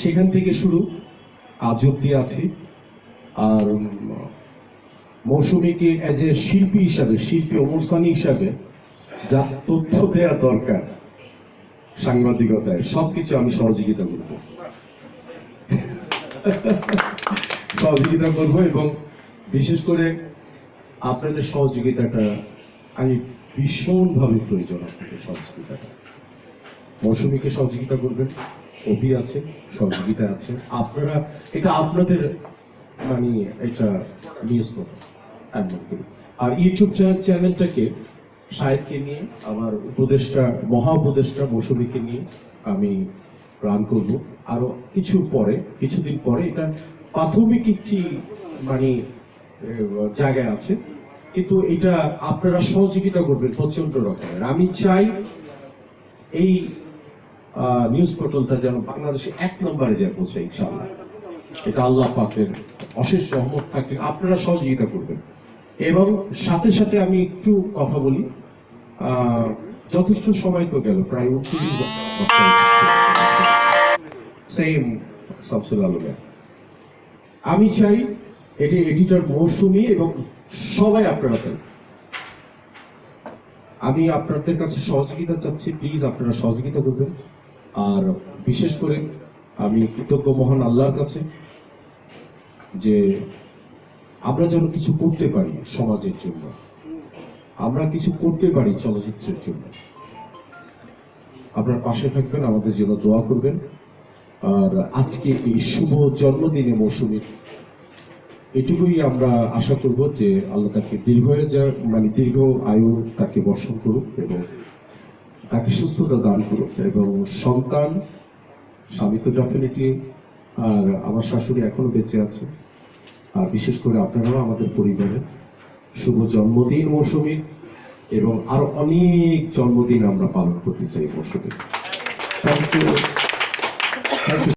সেখান থেকে শুরু, আজ অব্দি আছি। আর মৌসুমীকে এজ এ শিল্পী হিসাবে, শিল্পী ওমর সানি হিসাবে যা তথ্য দেওয়া দরকার সাংবাদিকতায়, সবকিছু আমি সহযোগিতা করব, সহযোগিতা করব। এবং বিশেষ করে আপনাদের সহযোগিতাটা আমি ভীষণভাবে প্রয়োজন। আপনাদের সহযোগিতাটা, মৌসুমীকে সহযোগিতা করবেন, অভি আছে, সহযোগিতা আছে, আপনারা এটা আপনাদের মানে এটা নিউজ করবেন এমন করি। আর ইউটিউব চ্যানেলটাকে সাহেবকে নিয়ে, আমার উপদেষ্টা, মহা উপদেষ্টা মৌসুমীকে নিয়ে আমি রান করব। আরো কিছুদিন পরে এটা প্রাথমিক একটি মানে জায়গায় আছে, কিন্তু এটা আপনারা সহযোগিতা করবেন প্রচন্ড রকমের। আমি চাই এই নিউজ পোর্টালটা যেন বাংলাদেশে 1 নম্বরে যায় পৌঁছে, ইনশাআল্লাহ। এটা আল্লাহ পাকের অশেষ রহমত থাকলে আপনারা সহযোগিতা করবেন। এবং সাথে সাথে আমি একটু কথা বলি, যথেষ্ট সময় তো গেল, প্রায় 29 বছর সেম শামসুল আলমের। আমি চাই এটি এডিটর মৌসুমী এবং সবাই আপনারা চাই, আমি আপনাদের কাছে সহযোগিতা চাচ্ছি, প্লিজ আপনারা সহযোগিতা করবেন। আর বিশেষ করে আমি কৃতজ্ঞ মহান আল্লাহর কাছে যে আমরা যেন কিছু করতে পারি সমাজের জন্য, আমরা কিছু করতে পারি চলচ্চিত্রের জন্য। আপনার পাশে থাকবেন, আমাদের জন্য দোয়া করবেন। আর আজকে এই শুভ জন্মদিনে মৌসুমীর এটুকুই আমরা আশা করব যে আল্লাহ তাকে দীর্ঘ আয়ু তাকে বর্ষণ করুক এবং তাকে সুস্থতা দান করুক। এবং সন্তান, স্বামী তো ডেফিনেটলি, আর আমার শাশুড়ি এখনো বেঁচে আছে, আর বিশেষ করে আপনারাও আমাদের পরিবারের শুভ জন্মদিন মৌসুমীর, এবং আরো অনেক জন্মদিন আমরা পালন করতে চাই মৌসুমীর। Thank you.